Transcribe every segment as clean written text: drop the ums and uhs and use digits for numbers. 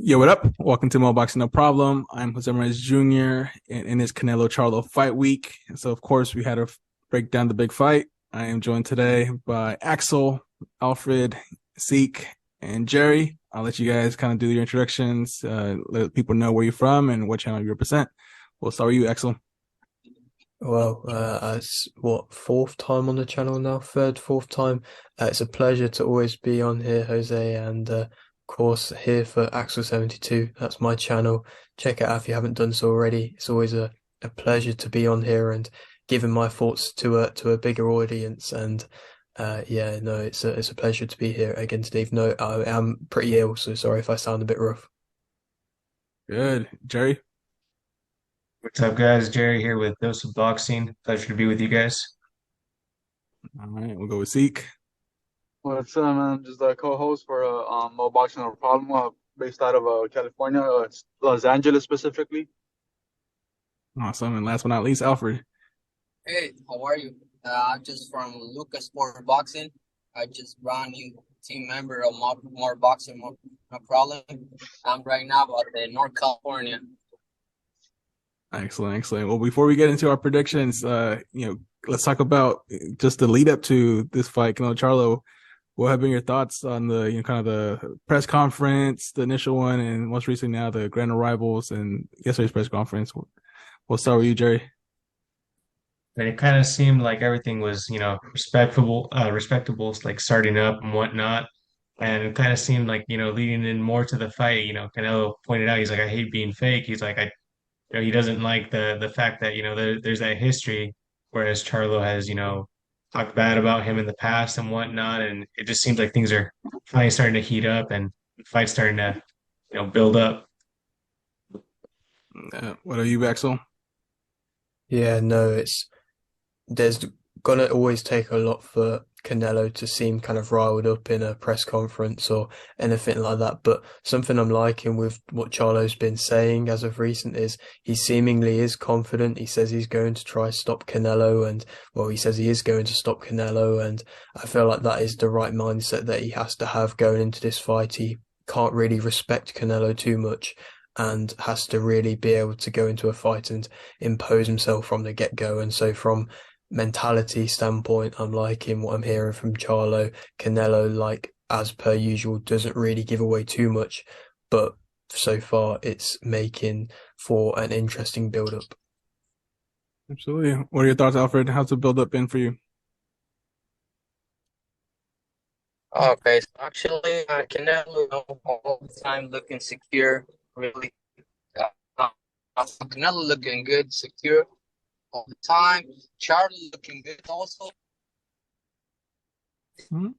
Yo, what up? Welcome to Mo Boxing No Problem. I'm Jose Ramirez Jr. and in this Canelo Charlo fight week. So, of course, we had to break down the big fight. I am joined today by Axel, Alfred, Zeke, and Jerry. I'll let you guys kind of do your introductions, let people know where you're from and what channel you represent. We'll start with you, Axel. Well, as what, fourth time on the channel now? Third, fourth time. It's a pleasure to always be on here, Jose, and of course here for Axel 72. That's my channel. Check it out if you haven't done so already. It's always a pleasure to be on here and giving my thoughts to a bigger audience. And yeah, no, it's a pleasure to be here again today. No, I am pretty ill, so sorry if I sound a bit rough. Good. Jerry? What's up, guys? Jerry here with Dose of Boxing. Pleasure to be with you guys. All right, we'll go with Zeke. What's up, man? Just a co-host for a boxing no problem based out of California, it's Los Angeles specifically. Awesome. And last but not least, Alfred. Hey, how are you? I'm just from Lucas Sport Boxing. I just brand new team member of more boxing, no problem. I'm right now out in North California. Excellent, excellent. Well, before we get into our predictions, let's talk about just the lead up to this fight, Canelo Charlo. What have been your thoughts on the, kind of the press conference, the initial one, and most recently now the grand arrivals and yesterday's press conference? We'll start with you, Jerry. And it kind of seemed like everything was, respectable, like starting up and whatnot. And it kind of seemed like, leading in more to the fight, Canelo pointed out, he's like, I hate being fake. He's like, he doesn't like the fact that, there's that history, whereas Charlo has, talked bad about him in the past and whatnot. And it just seems like things are finally starting to heat up and the fight's starting to, build up. What are you, Axel? Yeah, no, there's gonna always take a lot for Canelo to seem kind of riled up in a press conference or anything like that. But something I'm liking with what Charlo's been saying as of recent is he seemingly is confident. He says he's going to try stop Canelo and well, he says he is going to stop Canelo, and I feel like that is the right mindset that he has to have going into this fight. He can't really respect Canelo too much and has to really be able to go into a fight and impose himself from the get-go. And so from mentality standpoint, I'm liking what I'm hearing from Charlo. Canelo, like as per usual, doesn't really give away too much, but so far it's making for an interesting build-up. Absolutely. What are your thoughts, Alfred? How's the build up been for you? Okay, so actually, Canelo all the time looking secure, really. Canelo looking good, secure all the time. Charlie looking good also. Hmm?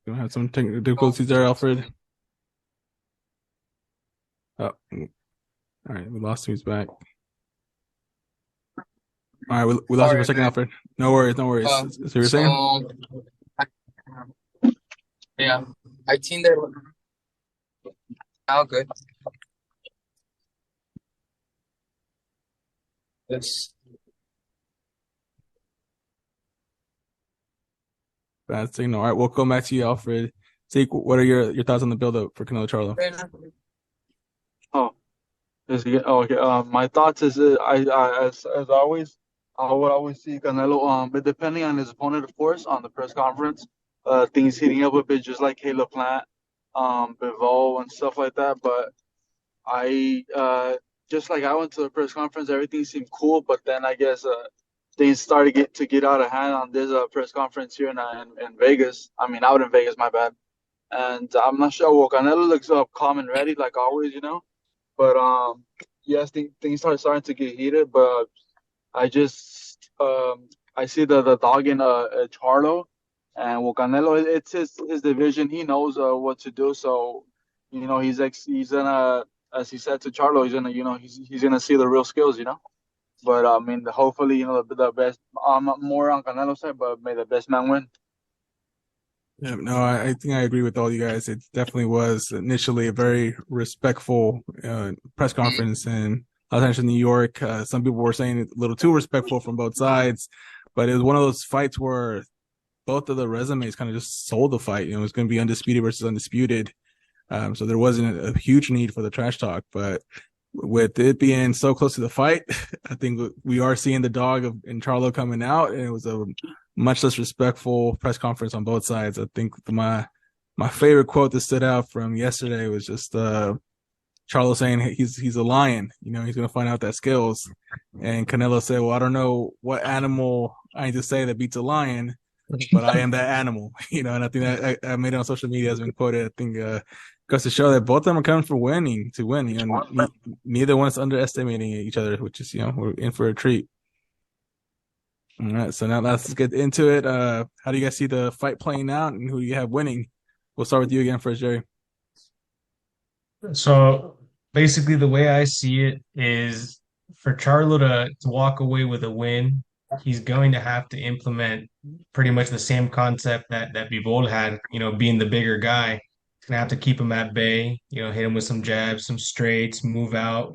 Gonna have some technical difficulties there, Alfred. Oh, all right. We lost him. He's back. All right. We lost you for a Sorry, second, man. Alfred. No worries. No worries. Um, So you're saying? yeah, I think they're now good. It's Bad signal. All right. We'll come back to you, Alfred. Zeke, what are your thoughts on the build up for Canelo Charlo? Oh, okay. My thoughts is as always, I would always see Canelo. But depending on his opponent, of course, on the press conference, things heating up a bit, just like Caleb Plant, Bivol, and stuff like that. But I just like I went to the press conference, everything seemed cool, but then I guess things started to get out of hand on this press conference here in Vegas. I mean, out in Vegas, my bad. And I'm not sure. Well, Canelo looks calm and ready, like always, But yes, things starting to get heated. But I just I see the dog in Charlo, and well, Canelo, it's his division. He knows what to do. So he's gonna, as he said to Charlo, he's gonna he's gonna see the real skills. But I mean, hopefully, the best. I'm more on Canelo's side, but may the best man win. Yeah, no, I think I agree with all you guys. It definitely was initially a very respectful press conference in Los Angeles, New York. Some people were saying a little too respectful from both sides, but it was one of those fights where both of the resumes kind of just sold the fight. You know, it was going to be undisputed versus undisputed. So there wasn't a huge need for the trash talk, but with it being so close to the fight, I think we are seeing the dog in Charlo coming out, and it was a much less respectful press conference on both sides. I think my favorite quote that stood out from yesterday was just Charlo saying he's a lion. You know, he's going to find out that skills. And Canelo said, well, I don't know what animal I need to say that beats a lion, but I am that animal. You know, and I think that I made it on social media has been quoted. I think goes to show that both of them are coming for winning to win. You know, neither one's underestimating each other, which is, you know, we're in for a treat. All right, so now let's get into it. How do you guys see the fight playing out, and who do you have winning? We'll start with you again first, Jerry. So basically, the way I see it is for Charlo to walk away with a win, he's going to have to implement pretty much the same concept that Bivol had, you know, being the bigger guy. He's gonna have to keep him at bay, you know, hit him with some jabs, some straights, lateral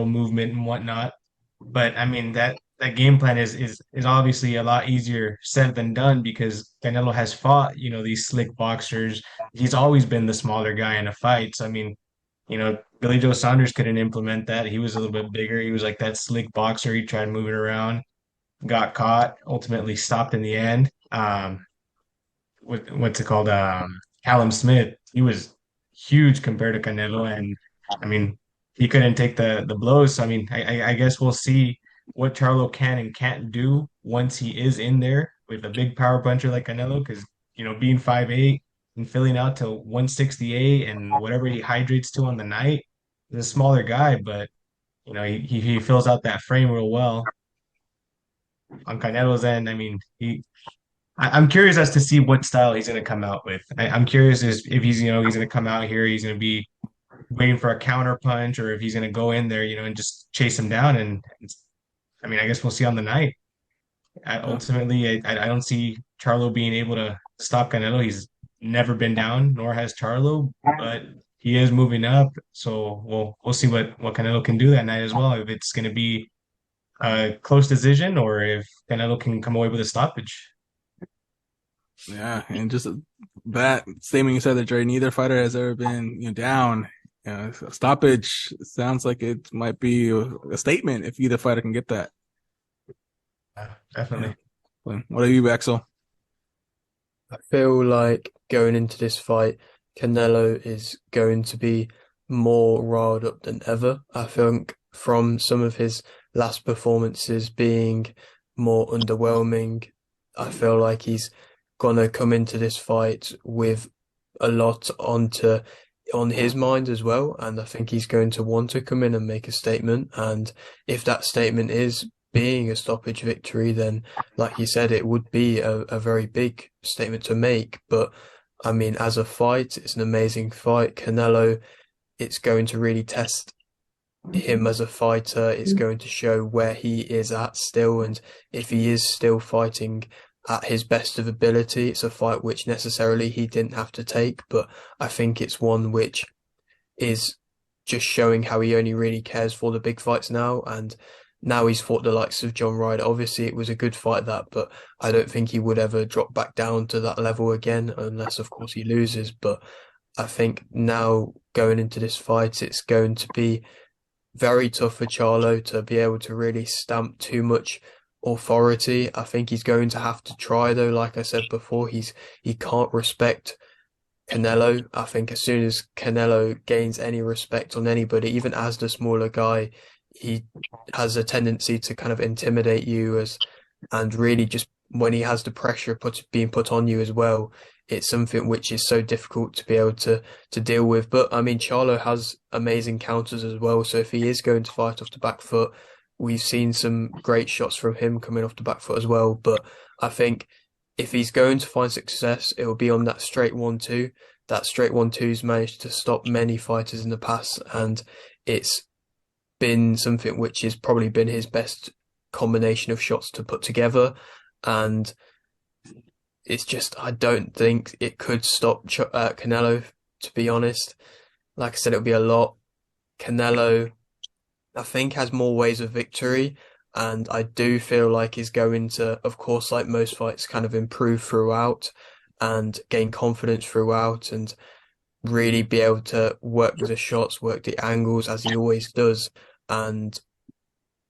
movement and whatnot. But I mean that game plan is obviously a lot easier said than done because Canelo has fought, you know, these slick boxers. He's always been the smaller guy in a fight. So I mean, you know, Billy Joe Saunders couldn't implement that. He was a little bit bigger. He was like that slick boxer. He tried moving around, got caught, ultimately stopped in the end. What's it called? Callum Smith. He was huge compared to Canelo, and I mean, he couldn't take the blows. So I mean, I guess we'll see what Charlo can and can't do once he is in there with a big power puncher like Canelo, because you know, being 5'8" and filling out to 168 and whatever he hydrates to on the night, he's a smaller guy, but you know, he fills out that frame real well. On Canelo's end, I mean, I'm curious as to see what style he's going to come out with. I'm curious if he's, you know, he's going to come out here, he's going to be waiting for a counter punch, or if he's going to go in there, you know, and just chase him down. And I mean, I guess we'll see on the night. Ultimately, I don't see Charlo being able to stop Canelo. He's never been down, nor has Charlo, but he is moving up. So we'll see what Canelo can do that night as well. If it's going to be a close decision, or if Canelo can come away with a stoppage. Yeah, and just that statement you said that Jerry, neither fighter has ever been, you know, down. A stoppage sounds like it might be a statement if either fighter can get that. Definitely. Yeah. What are you, Axel? I feel like going into this fight, Canelo is going to be more riled up than ever. I think from some of his last performances being more underwhelming, I feel like he's gonna come into this fight with a lot on his mind as well, and I think he's going to want to come in and make a statement. And if that statement is being a stoppage victory, then like you said, it would be a very big statement to make. But I mean, as a fight, it's an amazing fight. Canelo, it's going to really test him as a fighter. It's going to show where he is at still, and if he is still fighting at his best of ability. It's a fight which necessarily he didn't have to take, but I think it's one which is just showing how he only really cares for the big fights now. And now he's fought the likes of John Ryder. Obviously, it was a good fight, that, but I don't think he would ever drop back down to that level again, unless, of course, he loses. But I think now going into this fight, it's going to be very tough for Charlo to be able to really stamp too much authority. I think he's going to have to try, though. Like I said before, he can't respect Canelo. I think as soon as Canelo gains any respect on anybody, even as the smaller guy, he has a tendency to kind of intimidate you and really just when he has the pressure being put on you as well, it's something which is so difficult to be able to deal with. But I mean, Charlo has amazing counters as well. So if he is going to fight off the back foot, we've seen some great shots from him coming off the back foot as well. But I think if he's going to find success, it will be on that straight 1-2. That straight 1-2's managed to stop many fighters in the past, and it's been something which has probably been his best combination of shots to put together. And it's just, I don't think it could stop Canelo, to be honest. Like I said, it'll be a lot. Canelo, I think, has more ways of victory. And I do feel like he's going to, of course, like most fights, kind of improve throughout and gain confidence throughout and really be able to work the shots, work the angles as he always does. And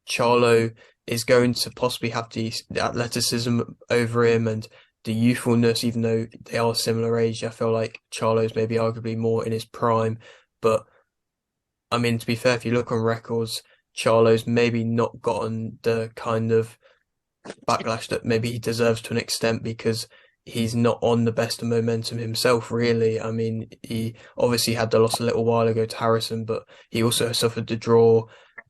Charlo is going to possibly have the athleticism over him and the youthfulness, even though they are similar age. I feel like Charlo's maybe arguably more in his prime. But I mean, to be fair, if you look on records, Charlo's maybe not gotten the kind of backlash that maybe he deserves to an extent because he's not on the best of momentum himself, really. I mean, he obviously had the loss a little while ago to Harrison, but he also suffered the draw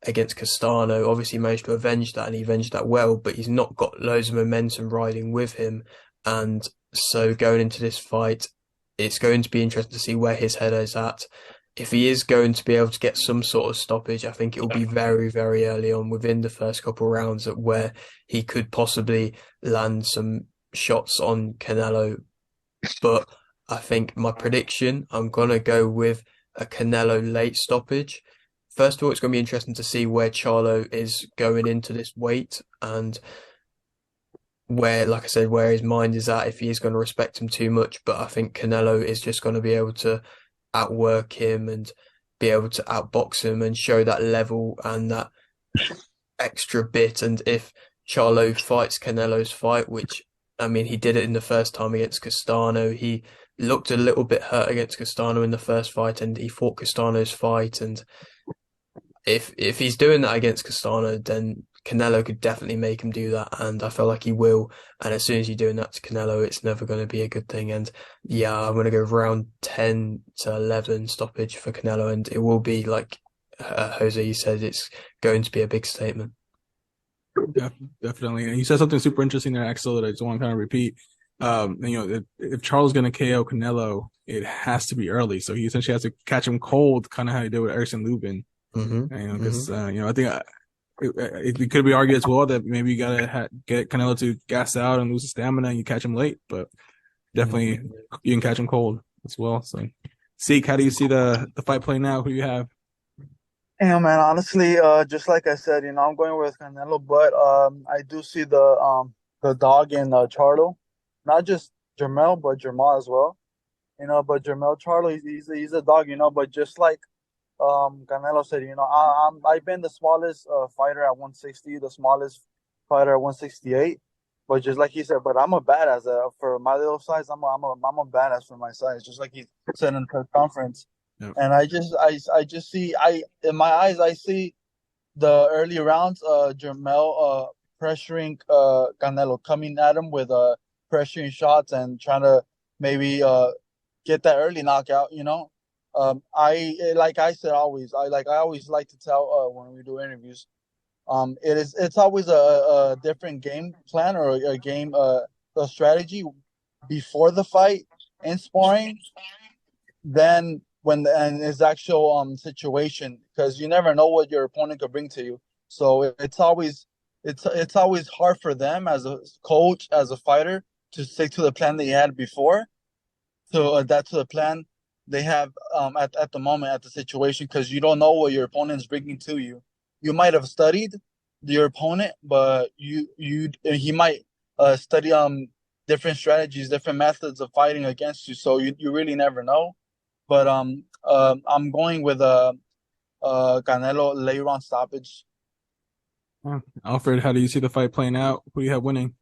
against Castano. Obviously, managed to avenge that and he avenged that well, but he's not got loads of momentum riding with him. And so going into this fight, it's going to be interesting to see where his head is at. If he is going to be able to get some sort of stoppage, I think it will be very, very early on within the first couple of rounds at where he could possibly land some shots on Canelo. But I think my prediction, I'm going to go with a Canelo late stoppage. First of all, it's going to be interesting to see where Charlo is going into this weight and where, like I said, where his mind is at, if he is going to respect him too much. But I think Canelo is just going to be able to outwork him and be able to outbox him and show that level and that extra bit. And if Charlo fights Canelo's fight, which I mean, he did it in the first time against Castano. He looked a little bit hurt against Castano in the first fight, and he fought Castano's fight. And if he's doing that against Castano, then Canelo could definitely make him do that, and I feel like he will. And as soon as you're doing that to Canelo, it's never going to be a good thing. And yeah, I'm going to go round 10 to 11 stoppage for Canelo, and it will be like Jose, you said, it's going to be a big statement. Definitely. And you said something super interesting there, Axel, that I just want to kind of repeat. If Charles going to KO Canelo, it has to be early. So he essentially has to catch him cold, kind of how he did with Erickson Lubin. Because I think it could be argued as well that maybe you gotta get Canelo to gas out and lose his stamina, and you catch him late. But definitely, you can catch him cold as well. So, Seek, how do you see the fight playing out? Who do you have? Yeah, man. Honestly, just like I said, I'm going with Canelo, but I do see the dog in Charlo, not just Jermell, but Jermall as well. But Jermell Charlo, he's a dog, but just like Canelo said, I've been the smallest fighter at 160, the smallest fighter at 168. But just like he said, but I'm a badass for my little size. I'm a badass for my size. Just like he said in the conference. Yep. And I just see in my eyes I see the early rounds, Jermell pressuring Canelo, coming at him with pressuring shots and trying to maybe get that early knockout. Like I said always, I always like to tell when we do interviews, it's always a different game plan or a game a strategy before the fight in sparring than when and his actual situation, because you never know what your opponent could bring to you. So it's always hard for them as a coach, as a fighter, to stick to the plan they had before, to adapt to the plan they have at the moment, at the situation, because you don't know what your opponent is bringing to you. You might have studied your opponent, but he might study different strategies, different methods of fighting against you. So you really never know. But I'm going with Canelo late round stoppage. Alfred, how do you see the fight playing out? Who do you have winning?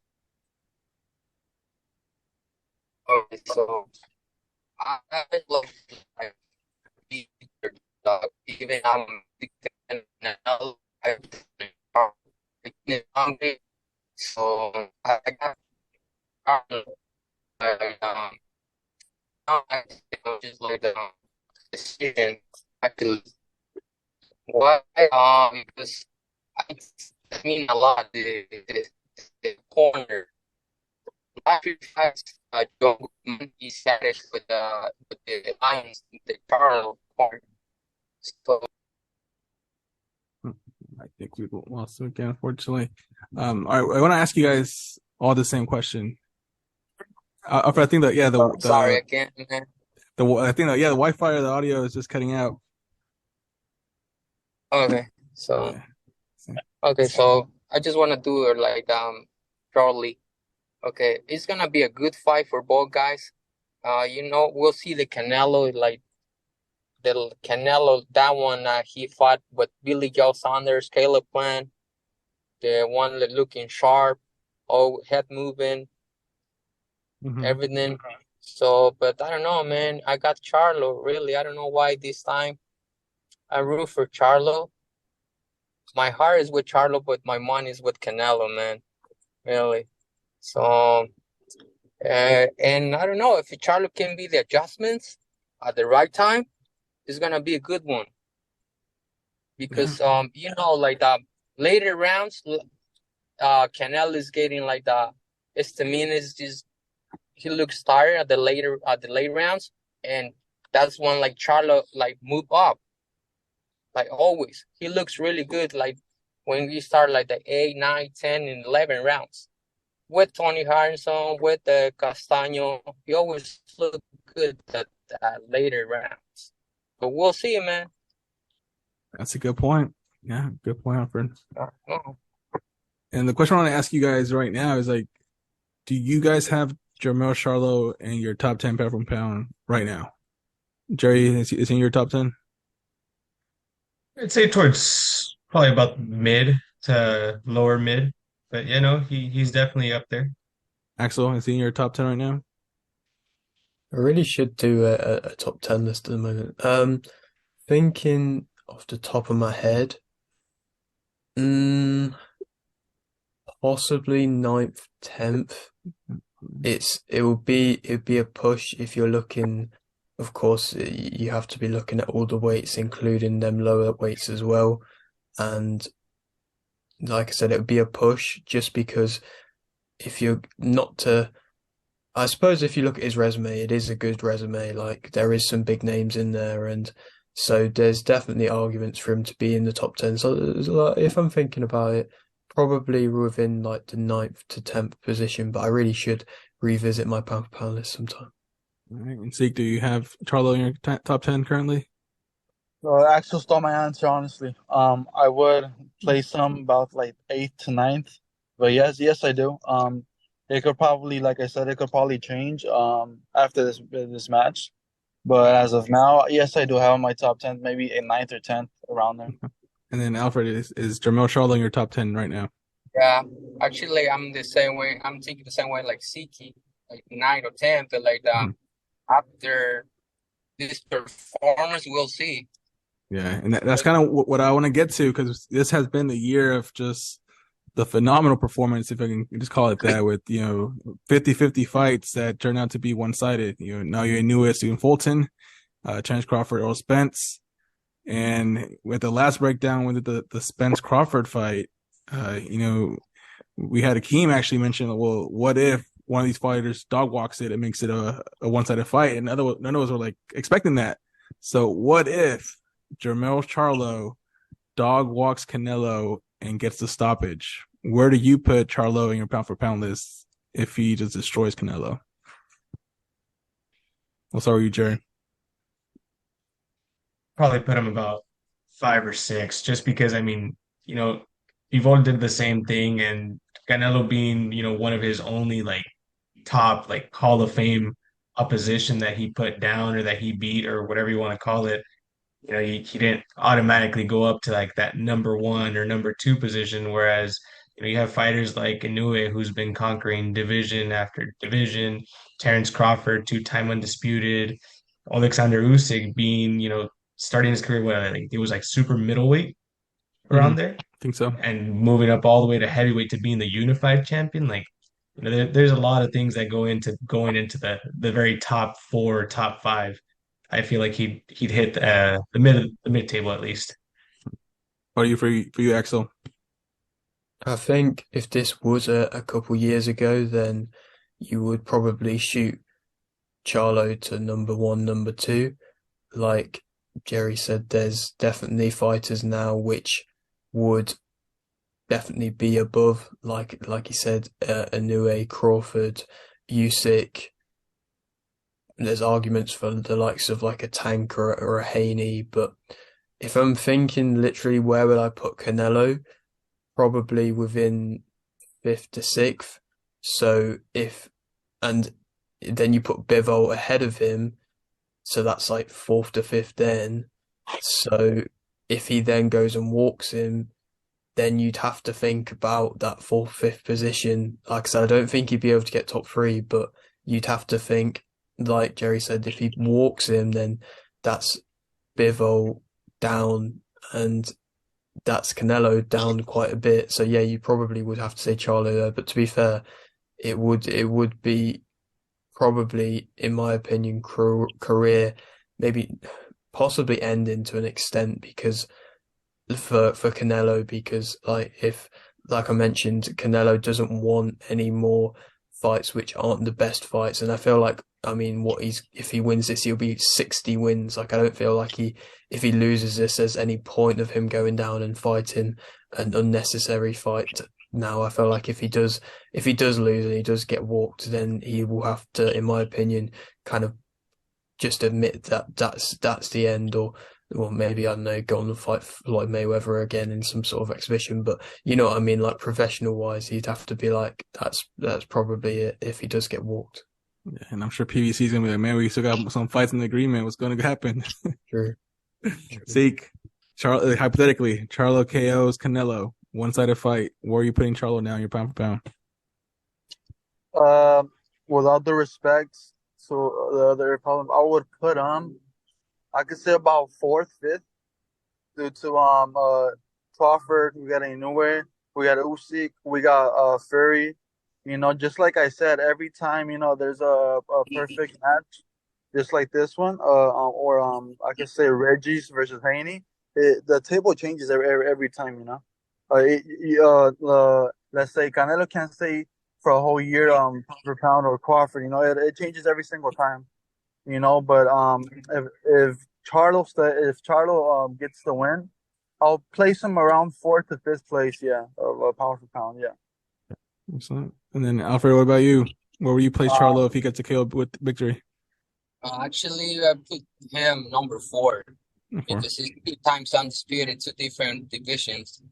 Okay, so I love even now I'm hungry, so I got I just like the decision actually. Why? Because I mean a lot the corner. Last few fights, Joe he status with the Lions, the Charlo corner. So I think we lost him again, unfortunately. All right, I want to ask you guys all the same question. I think that sorry, I can't. I think that the Wi-Fi or the audio is just cutting out. Okay, so I just want to do it like Charlie. Okay, it's gonna be a good fight for both guys. We'll see the Canelo like the Canelo that one he fought with Billy Joe Saunders, Caleb Plant, the one that looking sharp, oh head moving, everything. So, but I don't know, man. I got Charlo. Really, I don't know why this time I root for Charlo. My heart is with Charlo, but my money is with Canelo, man. Really. So, and I don't know if Charlo can be the adjustments at the right time. It's gonna be a good one because like the later rounds, Canelo is getting like the histamine is just he looks tired at the late rounds, and that's when like Charlo like move up. Like always, he looks really good. Like when we start like the 8, 9, 10, and 11 rounds with Tony Harrison, with the Castaño, he always look good at later rounds. But we'll see, man. That's a good point. Yeah, good point, Alfred. Oh. And the question I want to ask you guys right now is like, do you guys have Jermell Charlo in your top 10 pound for pound right now? Jerry, is he in your top 10? I'd say towards probably about mid to lower mid, but he's definitely up there. Axel, is he in your top 10 right now? I really should do a top 10 list at the moment. Thinking off the top of my head, possibly 9th, 10th. It'd be a push if you're looking. Of course, you have to be looking at all the weights, including them lower weights as well. And like I said, it would be a push just because if you're not to, I suppose if you look at his resume, it is a good resume. Like there is some big names in there, and so there's definitely arguments for him to be in the top 10. So if I'm thinking about it, probably within like the 9th to 10th position, but I really should revisit my pound for pound list sometime. All right. And Zeke, do you have Charlo in your top 10 currently? Well, Axel stole my answer, honestly. I would place him about like 8th to 9th, but yes, I do. It could probably, like I said, it could probably change after this match. But as of now, yes, I do have my top 10, maybe a 9th or 10th around there. And then Alfred, is Jermell Charlo in your top 10 right now? Yeah, actually, I'm the same way. I'm thinking the same way like Siki, like 9th or 10th, but like after this performance, we'll see. Yeah, and that's kind of what I want to get to because this has been the year of just the phenomenal performance, if I can just call it that, with 50-50 fights that turn out to be one-sided. Now you're Inoue, Stephen Fulton, Terence Crawford, Earl Spence, and with the last breakdown with the Spence Crawford fight, we had Akeem actually mention, well, what if one of these fighters dog walks it and makes it a one-sided fight? And none of us were like expecting that. So what if Jermell Charlo dog walks Canelo and gets the stoppage? Where do you put Charlo in your pound for pound list if he just destroys Canelo? What's up with you, Jerry? Probably put him about 5 or 6, just because Bivol did the same thing, and Canelo being one of his only like top like Hall of Fame opposition that he put down or that he beat or whatever you want to call it. He didn't automatically go up to like that number 1 or number 2 position, whereas you have fighters like Inoue who's been conquering division after division, Terence Crawford, 2-time undisputed, Alexander Usyk being starting his career I think it was like super middleweight around there. I think so. And moving up all the way to heavyweight to being the unified champion. Like there's a lot of things that go into going into the very top 4, top 5. I feel like he'd hit the mid table at least. What are you for you, Axel? I think if this was a couple years ago, then you would probably shoot Charlo to number 1, number 2. Like Jerry said, there's definitely fighters now which would definitely be above, like he said, Inoue, Crawford, Usyk. There's arguments for the likes of like a Tank or a Haney, but if I'm thinking literally where would I put Canelo, probably within fifth to sixth. So and then you put Bivol ahead of him, so that's like fourth to fifth then. So if he then goes and walks him, then you'd have to think about that fourth, fifth position. Like I said, I don't think he'd be able to get top three, but you'd have to think, like Jerry said, if he walks him, then that's Bivol down and that's Canelo down quite a bit. So yeah, you probably would have to say Charlo there. But to be fair, it would be probably, in my opinion, career maybe possibly ending to an extent because for Canelo because like I mentioned, Canelo doesn't want any more fights which aren't the best fights, and I feel like I mean if he wins this he'll be 60 wins. Like I don't feel like if he loses this there's any point of him going down and fighting an unnecessary fight. Now I feel like if he does lose and he does get walked, then he will have to, in my opinion, kind of just admit that that's the end, or maybe I don't know, go on and fight like Mayweather again in some sort of exhibition. But you know what I mean, like professional wise, he'd have to be like that's probably it if he does get walked. Yeah, and I'm sure PBC is gonna be like, man, we still got some fights in the agreement. What's going to happen? True. Zeke, hypothetically, Charlo KOs Canelo, one-sided fight. Where are you putting Charlo now in your pound for pound? With all the respects to the other problem, I would put I could say about fourth, fifth, due to Crawford. We got Inoue, we got Usyk, we got Fury. You know, just like I said, every time there's a perfect match, just like this one, or I could say Reggie's versus Haney. The table changes every time. Let's say Canelo can't stay for a whole year pound for pound, or Crawford. It changes every single time. But if Charlo gets the win, I'll place him around fourth to fifth place. Yeah, of pound for pound. Yeah. Excellent. And then Alfred, what about you? Where will you place Charlo if he gets a KO with victory? Actually, I put him number 4 because he's 2 times undisputed, 2 different divisions.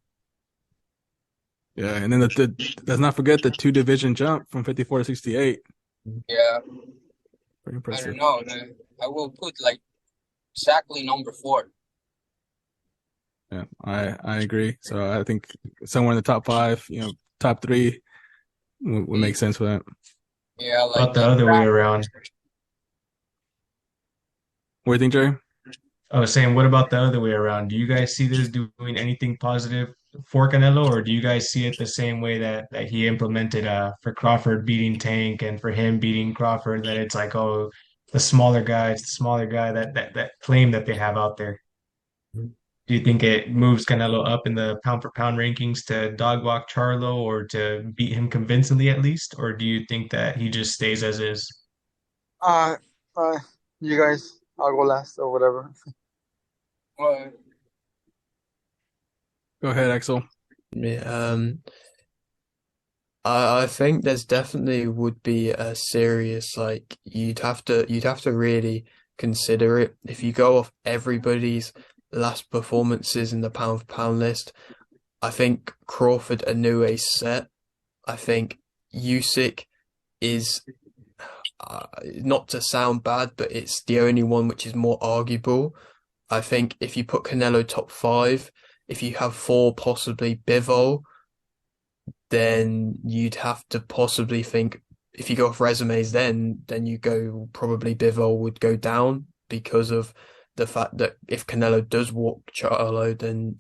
Yeah, and then let's not forget the 2 division jump from 54 to 68. Yeah, Pretty I impressive. don't know. I will put like exactly number 4. Yeah, I agree. So I think somewhere in the top 5, top 3 would make sense for that. Yeah, like About the other way around. What do you think, Jerry? I was saying, what about the other way around? Do you guys see this doing anything positive for Canelo, or do you guys see it the same way that he implemented for Crawford beating Tank and for him beating Crawford, that it's like, oh, the smaller guy, it's the smaller guy, that claim that they have out there? Do you think it moves Canelo up in the pound for pound rankings to dog walk Charlo or to beat him convincingly at least? Or do you think that he just stays as is? Uh, you guys, I'll go last or whatever. Well, Go ahead, Axel. Yeah, I think there's definitely would be a serious, like you'd have to really consider it if you go off everybody's last performances in the pound for pound list. I think Crawford Inoue set. I think Usyk is not to sound bad, but it's the only one which is more arguable. I think if you put Canelo top 5, if you have 4 possibly Bivol, then you'd have to possibly think if you go off resumes, then you go probably Bivol would go down because of the fact that if Canelo does walk Charlo, then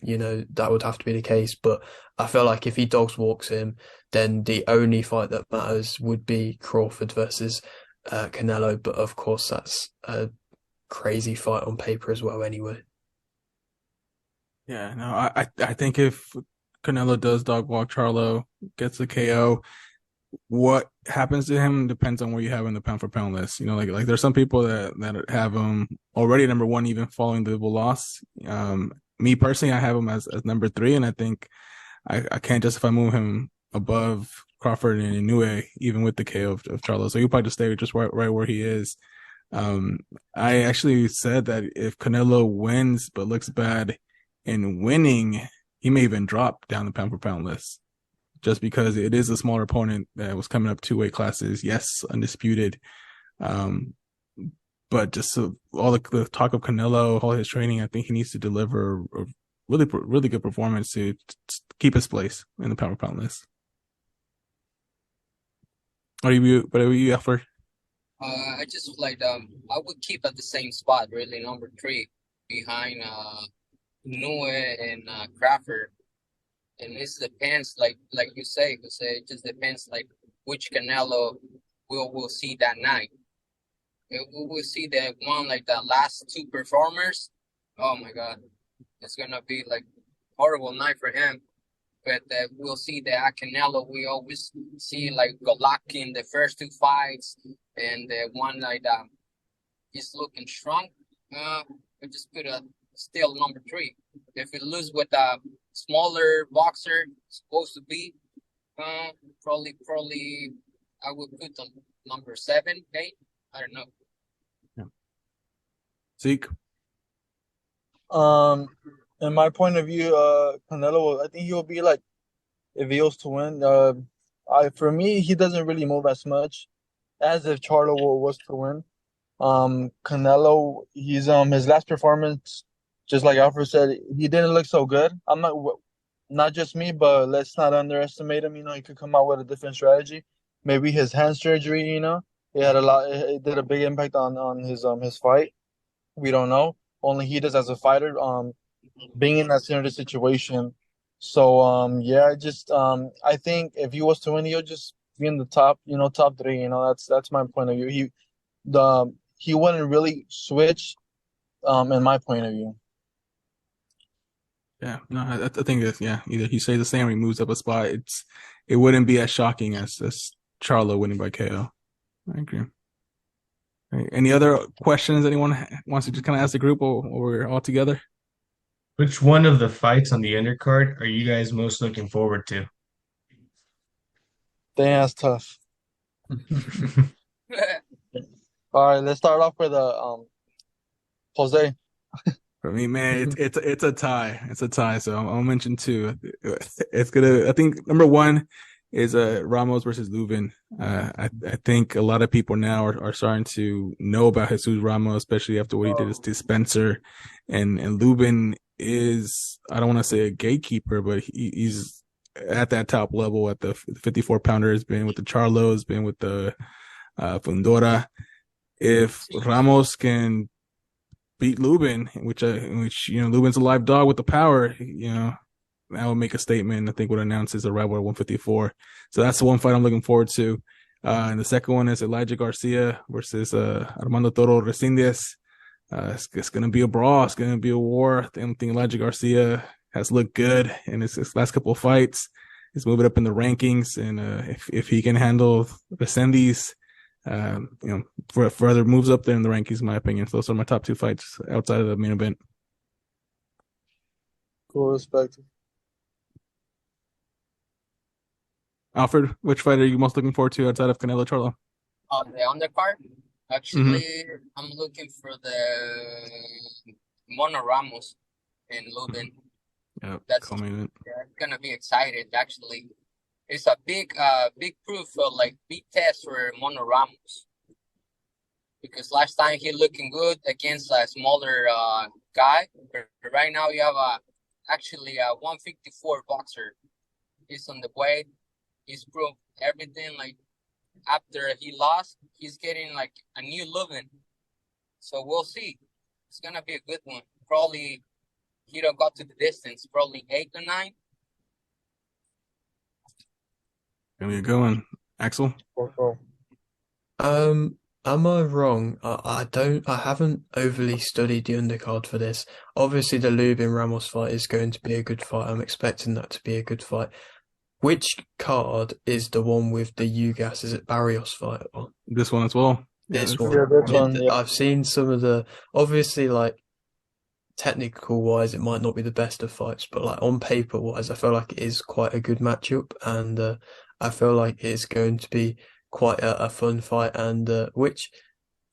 that would have to be the case. But I feel like if he dogs walks him, then the only fight that matters would be Crawford versus Canelo. But of course, that's a crazy fight on paper as well. Anyway. Yeah, no, I think if Canelo does dog walk Charlo, gets the KO, what happens to him depends on where you have him in the pound for pound list. Like there's some people that have him already number 1, even following the loss. Me personally, I have him as number 3, and I think I can't justify moving him above Crawford and Inoue, even with the KO of Charlo. So he'll probably just stay just right where he is. I actually said that if Canelo wins but looks bad in winning, he may even drop down the pound for pound list just because it is a smaller opponent that was coming up 2 weight classes. Yes, undisputed. But just all the talk of Canelo, all his training, I think he needs to deliver a really good performance to keep his place in the pound for pound list. What are you after? I just like I would keep at the same spot, really, number 3, behind Nue and Crawford. And this depends, like you say, because it just depends, like which Canelo we'll see that night. We will see that one, like the last 2 performers. Oh my God, it's gonna be like horrible night for him. But we'll see that Canelo, we always see like Golovkin the first 2 fights, and the one like that is looking strong. We just put a still number 3. If we lose with a smaller boxer, supposed to be, probably I would put them number 7, 8. I don't know. Yeah. Zeke. In my point of view, Canelo, I think he'll be like, if he was to win, for me, he doesn't really move as much as if Charlo was to win. Canelo, he's his last performance, just like Alfred said, he didn't look so good. I'm not just me, but let's not underestimate him. He could come out with a different strategy. Maybe his hand surgery, it did a big impact on his fight. We don't know. Only he does as a fighter. Being in that similar situation. So yeah, I think if he was to win, he'll just be in the top 3. That's my point of view. He wouldn't really switch, in my point of view. Yeah, no, I think that either he stays the same or he moves up a spot. It wouldn't be as shocking as Charlo winning by KO. I agree. Right. Any other questions anyone wants to just kind of ask the group, or we're all together? Which one of the fights on the undercard are you guys most looking forward to? Dang, that's tough. All right, let's start off with Jose. For me, man, it's a tie. It's a tie. So I'll mention 2. It's I think number 1 is Ramos versus Lubin. I think a lot of people now are starting to know about Jesus Ramos, especially after what he did to Spencer, and Lubin is, I don't want to say a gatekeeper, but he's at that top level at the 54 pounder. Has been with the Charlos, been with the Fundora. If Ramos can beat Lubin, which Lubin's a live dog with the power, that would make a statement. I think would announce his arrival at 154. So that's the one fight I'm looking forward to. And the second one is Elijah Garcia versus Armando Toro Resendez. It's going to be a brawl. It's going to be a war. I think Elijah Garcia has looked good in his last couple of fights. He's moving up in the rankings, and if he can handle Resendez, further moves up there in the rankings, in my opinion. So those are my top 2 fights outside of the main event. Cool, respect. Alfred, which fight are you most looking forward to outside of Canelo Charlo? On the undercard, actually, I'm looking for the Mono Ramos and Lubin. Yep, That's gonna be excited. Actually, it's a big proof of big test for Mono Ramos, because last time he looking good against a smaller guy. But right now you have actually a 154 boxer. He's on the weight. He's proved everything. After he lost, he's getting a new Lubin. So we'll see. It's gonna be a good one. Probably he don't got to the distance. Probably 8 or 9. Gonna be a good one. Axel? Am I wrong? I haven't overly studied the undercard for this. Obviously, the Lubin Ramos fight is going to be a good fight. I'm expecting that to be a good fight. Which card is the one with the Ugas? Is it Barrios fight? This one as well. This one. Yeah, this one. Yeah. I've seen some of the, obviously, technical wise, it might not be the best of fights, but on paper wise, I feel like it is quite a good matchup, and I feel like it's going to be quite a fun fight. And which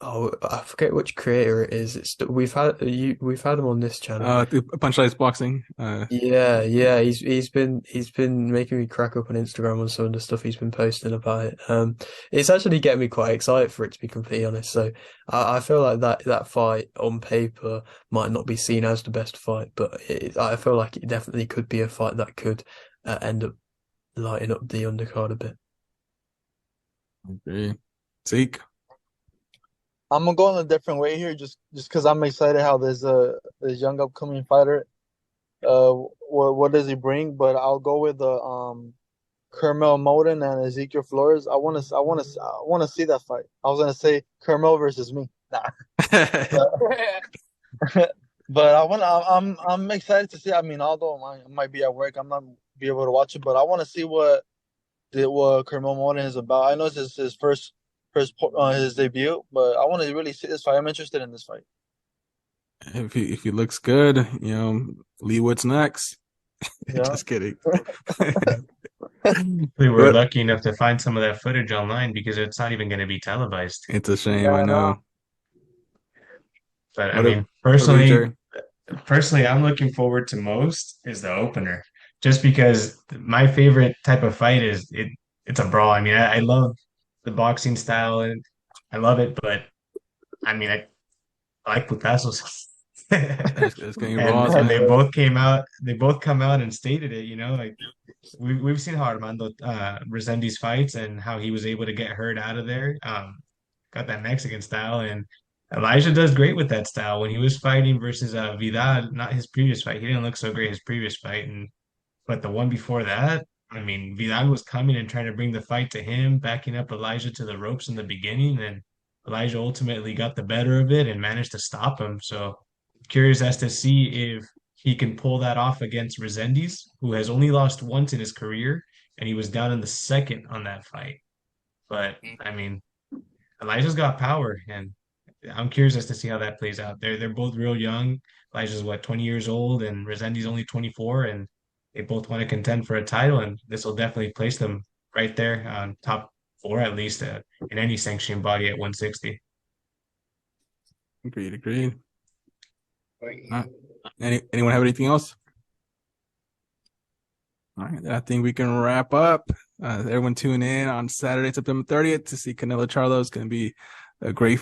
Oh, I forget which creator it is. We've had him on this channel. Punchlights Boxing. Yeah. He's been making me crack up on Instagram on some of the stuff he's been posting about it. It's actually getting me quite excited for it, to be completely honest. So I feel like that fight on paper might not be seen as the best fight, but I feel like it definitely could be a fight that could end up lighting up the undercard a bit. Okay. Zeke. I'm gonna go in a different way here, just because I'm excited how this young upcoming fighter. What does he bring? But I'll go with the Kermel Moden and Ezekiel Flores. I want to see that fight. I was gonna say Kermel versus me. Nah. But I'm excited to see. I mean, although I might be at work, I'm not be able to watch it. But I want to see what Kermel Moden is about. I know it's his his debut, but I want to really see this fight. I'm interested in this fight. If he looks good, Lee Wood's next. Yeah. Just kidding. We were But lucky enough to find some of that footage online because it's not even going to be televised. it's a shame, Yeah, I I know. know. But I What, mean, what about you, Jerry? personally, I'm looking forward to most is the opener, just because my favorite type of fight is it's a brawl. I mean, I love the boxing style and I love it, but I mean, I like Putazos. It's getting And raw, and man. they both come out and stated it, like we've seen how Armando Resendiz fights and how he was able to get hurt out of there. Got that Mexican style, and Elijah does great with that style. When he was fighting versus Vidal, not his previous fight, he didn't look so great his previous fight, and but the one before that, I mean, Vidal was coming and trying to bring the fight to him, backing up Elijah to the ropes in the beginning, and Elijah ultimately got the better of it and managed to stop him. So curious as to see if he can pull that off against Resendiz, who has only lost once in his career, and he was down in the second on that fight. But I mean, Elijah's got power, and I'm curious as to see how that plays out. They're both real young. Elijah's what, 20 years old, and Resendi's only 24, and they both want to contend for a title, and this will definitely place them right there on top four at least in any sanctioning body at 160. Agreed. Anyone have anything else? All right, I think we can wrap up. Everyone tune in on Saturday, September 30th to see Canelo Charlo. It's going to be a great